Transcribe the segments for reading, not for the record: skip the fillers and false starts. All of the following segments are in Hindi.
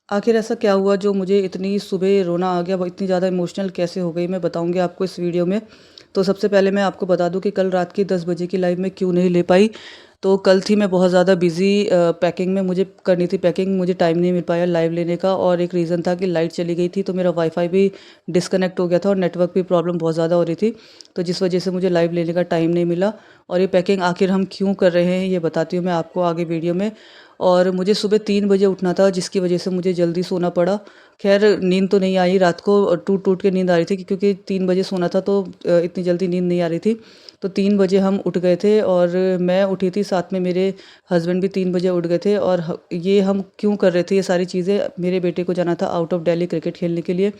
आखिर ऐसा क्या हुआ जो मुझे इतनी सुबह रोना आ गया, वो इतनी ज़्यादा इमोशनल कैसे हो गई, मैं बताऊँगी आपको इस वीडियो में। तो सबसे पहले मैं आपको बता दूँ कि कल रात की 10 बजे की लाइव मैं क्यों नहीं ले पाई। तो कल थी मैं बहुत ज़्यादा बिज़ी, पैकिंग में मुझे करनी थी पैकिंग, मुझे टाइम नहीं मिल पाया लाइव लेने का। और एक रीज़न था कि लाइट चली गई थी, तो मेरा वाईफ़ाई भी डिस्कनेक्ट हो गया था और नेटवर्क भी प्रॉब्लम बहुत ज़्यादा हो रही थी। तो जिस वजह से मुझे लाइव लेने का टाइम नहीं मिला। और ये पैकिंग आखिर हम क्यों कर रहे हैं, ये बताती हूँ मैं आपको आगे वीडियो में। और मुझे सुबह 3 बजे उठना था, जिसकी वजह से मुझे जल्दी सोना पड़ा। ख़ैर नींद तो नहीं आई रात को, टूट-टूट के नींद आ रही थी क्योंकि 3 बजे सोना था, तो इतनी जल्दी नींद नहीं आ रही थी। तो 3 बजे हम उठ गए थे और मैं उठी थी, साथ में मेरे हस्बैंड भी 3 बजे उठ गए थे। और ये हम क्यों कर रहे थे ये सारी चीज़ें, मेरे बेटे को जाना था आउट ऑफ दिल्ली क्रिकेट खेलने के लिए।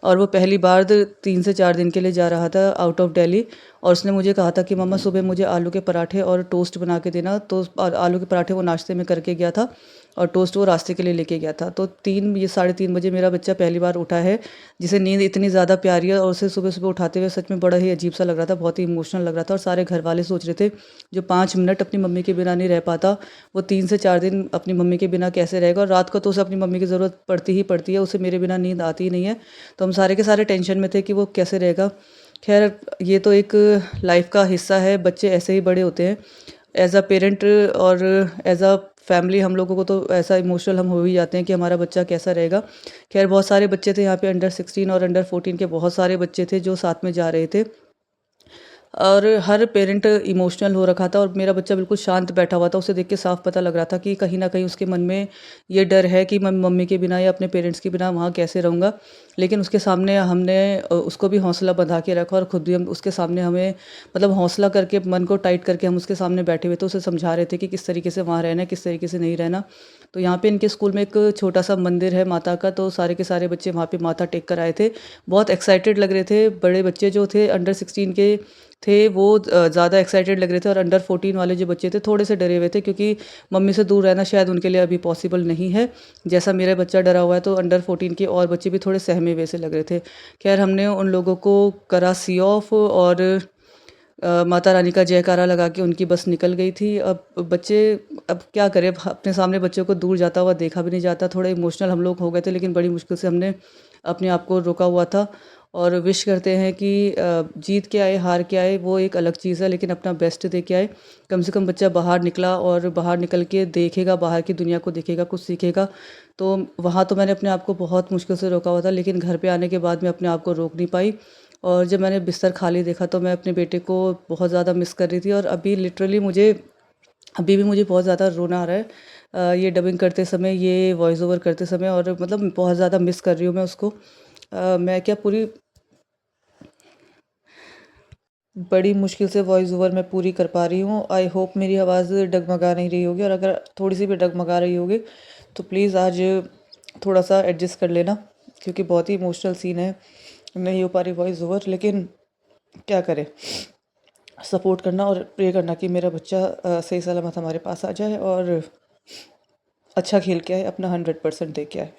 और वो पहली बार 3 से 4 दिन के लिए जा रहा था आउट ऑफ दिल्ली। और उसने मुझे कहा था कि मम्मा सुबह मुझे आलू के पराठे और टोस्ट बना के देना। तो और आलू के पराठे वो नाश्ते में करके गया था और टोस्ट वो रास्ते के लिए लेके गया था। तो 3 ये साढ़े 3 बजे मेरा बच्चा पहली बार उठा है, जिसे नींद इतनी ज़्यादा प्यारी है। और उसे सुबह-सुबह उठाते हुए सच में बड़ा ही अजीब-सा लग रहा था, बहुत ही इमोशनल लग रहा था। और सारे घरवाले सोच रहे थे, जो 5 मिनट अपनी मम्मी के बिना नहीं रह पाता, वो 3 से 4 दिन अपनी मम्मी के बिना कैसे रहेगा। और रात को तो उसे अपनी मम्मी की ज़रूरत पड़ती ही पड़ती है, उसे मेरे बिना नींद आती ही नहीं है। तो हम सारे के सारे टेंशन में थे कि वो कैसे रहेगा। ख़ैर ये तो एक लाइफ़ का हिस्सा है, बच्चे ऐसे ही बड़े होते हैं। एज़ अ पेरेंट और एज़ अ फैमिली हम लोगों को तो ऐसा इमोशनल हम हो ही जाते हैं कि हमारा बच्चा कैसा रहेगा। ख़ैर बहुत सारे बच्चे थे यहाँ पे, अंडर 16 और अंडर 14 के बहुत सारे बच्चे थे जो साथ में जा रहे थे। और हर पेरेंट इमोशनल हो रखा था और मेरा बच्चा बिल्कुल शांत बैठा हुआ था। उसे देख के साफ पता लग रहा था कि कहीं न कहीं उसके मन में ये डर है कि मैं मम्मी के बिना या अपने पेरेंट्स के बिना वहाँ कैसे रहूँगा। लेकिन उसके सामने हमने उसको भी हौसला बँधा के रखा और खुद भी हम उसके सामने हमें मतलब हौसला करके मन को टाइट करके हम उसके सामने बैठे हुए थे। उसे समझा रहे थे कि किस तरीके से वहाँ रहना है, किस तरीके से नहीं रहना। तो यहाँ पे इनके स्कूल में एक छोटा-सा मंदिर है माता का, तो सारे के सारे बच्चे वहाँ पे माथा टेक कर आए थे। बहुत एक्साइटेड लग रहे थे। बड़े बच्चे जो थे अंडर 16 के थे वो ज़्यादा एक्साइटेड लग रहे थे। और अंडर 14 वाले जो बच्चे थे थोड़े से डरे हुए थे, क्योंकि मम्मी से दूर रहना शायद उनके लिए अभी पॉसिबल नहीं है। जैसा मेरा बच्चा डरा हुआ है, तो अंडर 14 के और बच्चे भी थोड़े सहमे हुए से लग रहे थे। ख़ैर हमने उन लोगों को करा सी ऑफ और माता रानी का जयकारा लगा के उनकी बस निकल गई थी। अब बच्चे, अब क्या करें, अब अपने सामने बच्चों को दूर जाता हुआ देखा भी नहीं जाता। थोड़े इमोशनल हम लोग हो गए थे, लेकिन बड़ी मुश्किल से हमने अपने आप को रोका हुआ था। और विश करते हैं कि जीत के आए हार के आए वो एक अलग चीज़ है, लेकिन अपना बेस्ट दे के आए। कम से कम बच्चा बाहर निकला और बाहर निकल के देखेगा, बाहर की दुनिया को देखेगा, कुछ सीखेगा। तो वहाँ तो मैंने अपने आप को बहुत मुश्किल से रोका हुआ था, लेकिन घर पे आने के बाद मैं अपने आप को रोक नहीं पाई। और जब मैंने बिस्तर खाली देखा तो मैं अपने बेटे को बहुत ज़्यादा मिस कर रही थी। और अभी लिटरली मुझे अभी भी मुझे बहुत ज़्यादा रोना आ रहा है, ये डबिंग करते समय, ये वॉइस ओवर करते समय। और मतलब बहुत ज़्यादा मिस कर रही हूँ मैं उसको। मैं क्या पूरी बड़ी मुश्किल से वॉइस ओवर मैं पूरी कर पा रही हूँ। आई होप मेरी आवाज़ डगमगा नहीं रही होगी, और अगर थोड़ी सी भी डगमगा रही होगी तो प्लीज़ आज थोड़ा सा एडजस्ट कर लेना, क्योंकि बहुत ही इमोशनल सीन है। नहीं हो पा रही वॉइस ओवर, लेकिन क्या करें, सपोर्ट करना और प्रे करना कि मेरा बच्चा सही सलामत हमारे पास आ जाए और अच्छा खेल के आए, अपना 100% दे के आए।